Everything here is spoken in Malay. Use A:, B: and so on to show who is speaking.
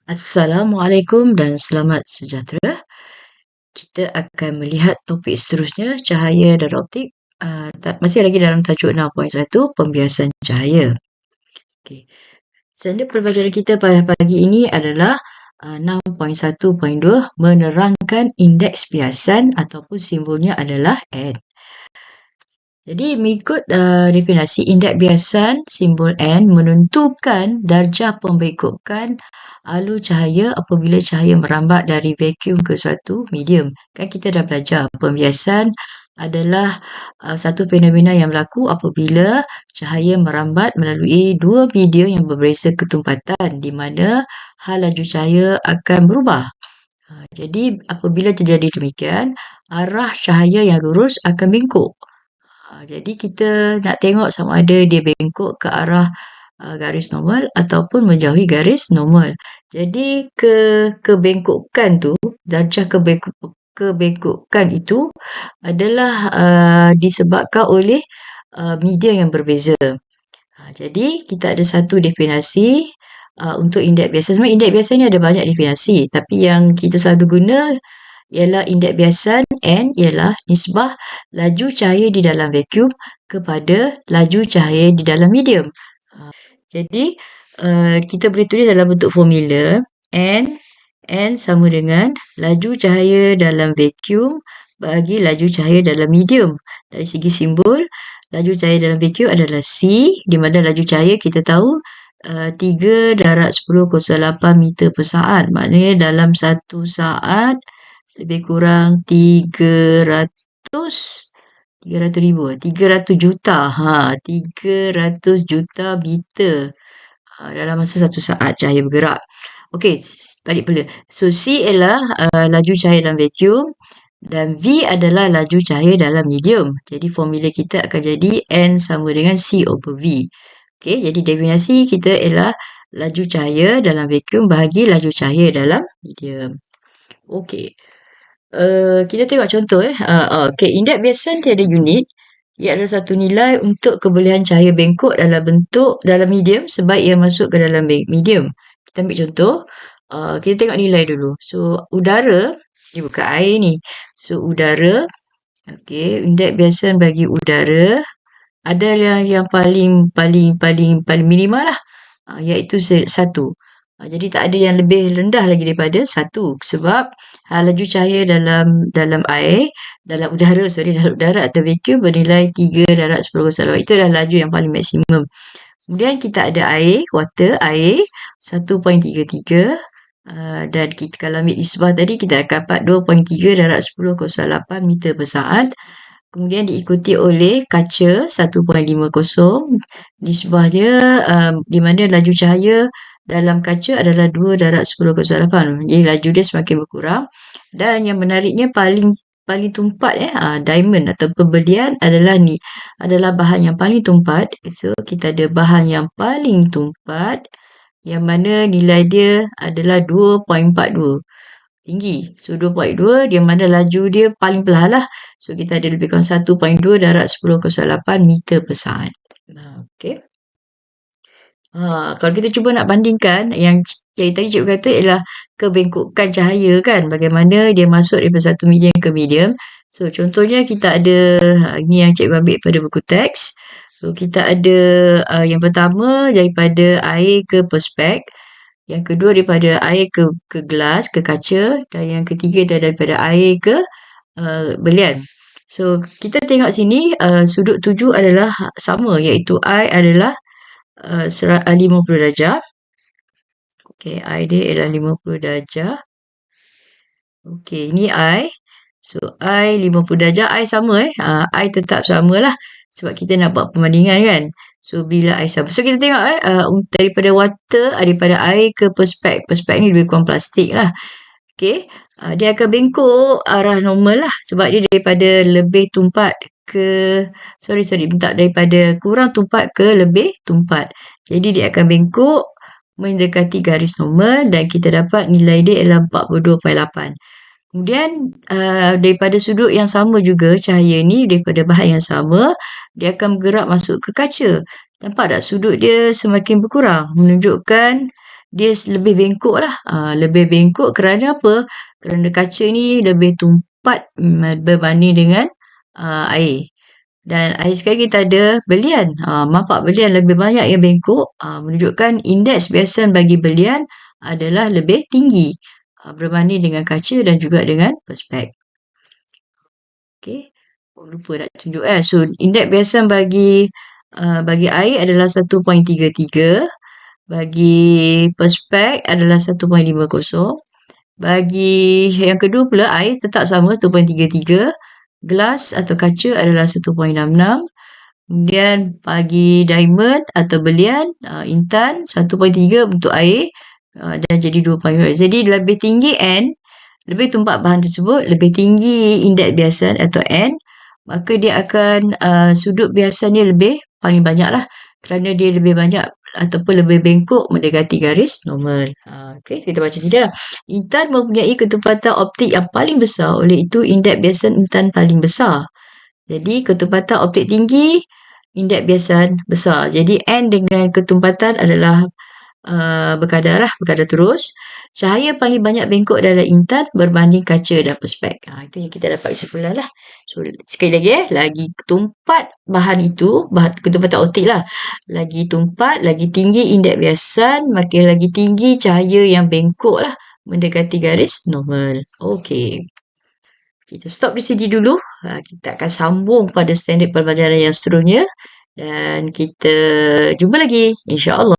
A: Assalamualaikum dan selamat sejahtera. Kita akan melihat topik seterusnya, cahaya dan optik. Masih lagi dalam tajuk 6.1, pembiasan cahaya. Okey. Standard pembelajaran kita pada pagi ini adalah 6.1.2, menerangkan indeks biasan ataupun simbolnya adalah N. Jadi mengikut definisi indeks biasan simbol N menentukan darjah pembengkokan alur cahaya apabila cahaya merambat dari vacuum ke suatu medium. Kan kita dah belajar pembiasan adalah satu fenomena yang berlaku apabila cahaya merambat melalui dua medium yang berbeza ketumpatan di mana hal laju cahaya akan berubah. Jadi apabila terjadi demikian, arah cahaya yang lurus akan bengkok. Jadi kita nak tengok sama ada dia bengkok ke arah garis normal ataupun menjauhi garis normal. Jadi kebengkokan tu, darjah kebengkokan itu adalah disebabkan oleh media yang berbeza. Jadi kita ada satu definisi untuk indeks biasa. Sebenarnya indeks biasa ni ada banyak definisi, tapi yang kita selalu guna ialah indeks biasan N ialah nisbah laju cahaya di dalam vacuum kepada laju cahaya di dalam medium. Jadi kita boleh tulis dalam bentuk formula N sama dengan laju cahaya dalam vacuum bagi laju cahaya dalam medium. Dari segi simbol, laju cahaya dalam vacuum adalah C, di mana laju cahaya kita tahu 3·10⁸ meter per saat. Maknanya dalam satu saat lebih kurang 300 ribu, 300 juta. 300 juta meter dalam masa satu saat cahaya bergerak. Okey, balik pula. So, C ialah laju cahaya dalam vacuum dan V adalah laju cahaya dalam medium. Jadi, formula kita akan jadi N sama dengan C over V. Okey, jadi definisi kita ialah laju cahaya dalam vacuum bahagi laju cahaya dalam medium. Okey. Kita tengok contoh. Okey, indeks biasan tiada unit. Ia adalah satu nilai untuk kebolehan cahaya bengkok dalam medium sebaik ia masuk ke dalam medium. Kita ambil contoh. Kita tengok nilai dulu. So, udara, ni bukan air ni. So, udara. Okey, indeks biasan bagi udara ada yang paling minimal lah. Iaitu 1. Jadi tak ada yang lebih rendah lagi daripada 1 sebab laju cahaya dalam air, dalam udara atau vacuum bernilai 3·10⁸. Itu adalah laju yang paling maksimum. Kemudian kita ada air 1.33 dan kita kalau ambil nisbah tadi kita akan dapat 2.3/10⁸ meter per saat. Kemudian diikuti oleh kaca 1.50. Nisbah dia di mana laju cahaya dalam kaca adalah 2/10⁸. Jadi laju dia semakin berkurang. Dan yang menariknya paling tumpat diamond atau pembelian adalah bahan yang paling tumpat. So kita ada bahan yang paling tumpat yang mana nilai dia adalah 2.42. Tinggi. So 2.2 dia mana laju dia paling perlahan lah. So kita ada lebih kurang 1.2/10⁸ meter per saat. Okey. Kalau kita cuba nak bandingkan yang tadi cikgu kata ialah kebengkokan cahaya kan, bagaimana dia masuk daripada satu medium ke medium. So contohnya kita ada ini yang cikgu ambil pada buku teks. So kita ada yang pertama daripada air ke perspek, yang kedua daripada air ke gelas, ke kaca, dan yang ketiga daripada air ke belian. So kita tengok sini sudut tuju adalah sama, iaitu I adalah 50 darjah. Okey, I dia ialah 50 darjah. Okey, ni I. So, I 50 darjah, I sama I tetap samalah sebab kita nak buat perbandingan kan. So, bila I sama. So, kita tengok daripada daripada air ke perspek. Perspek ni lebih kurang plastik lah. Okey, dia akan bengkok arah normal lah sebab dia daripada lebih tumpat daripada kurang tumpat ke lebih tumpat. Jadi dia akan bengkok mendekati garis normal dan kita dapat nilai dia ialah 42.8. Kemudian daripada sudut yang sama juga cahaya ni daripada bahan yang sama dia akan bergerak masuk ke kaca. Nampak tak sudut dia semakin berkurang menunjukkan dia lebih bengkok lah. Lebih bengkok kerana apa? Kerana kaca ni lebih tumpat berbanding dengan air. Dan air sekali kita ada belian. Mapak belian lebih banyak yang bengkok. Menunjukkan indeks biasan bagi belian adalah lebih tinggi berbanding dengan kaca dan juga dengan perspek. Okey. Lupa nak tunjuk So, indeks biasan bagi air adalah 1.33. Bagi perspek adalah 1.50. Bagi yang kedua pula, air tetap sama 1.33. Gelas atau kaca adalah 1.66. Kemudian bagi diamond atau belian, intan 1.3 untuk air dan jadi 2.5. Jadi lebih tinggi N, lebih tumpat bahan tersebut, lebih tinggi indeks biasan atau N, maka dia akan sudut biasannya lebih paling banyak lah kerana dia lebih banyak ataupun lebih bengkok mendekati garis normal. Okey, kita baca sini lah. Intan mempunyai ketepatan optik yang paling besar, oleh itu indeks biasan intan paling besar. Jadi ketepatan optik tinggi, indeks biasan besar. Jadi N dengan ketumpatan adalah berkadar terus. Cahaya paling banyak bengkok dalam intan berbanding kaca dan perspek. Itu yang kita dapat kesimpulan lah. So, sekali lagi lagi tumpat bahan itu, ketumpatan optik lah. Lagi tumpat, lagi tinggi indeks biasan, makin lagi tinggi cahaya yang bengkok lah mendekati garis normal. Okey. Kita stop di sini dulu. Kita akan sambung pada standard pembelajaran yang seterusnya. Dan kita jumpa lagi, insya-Allah.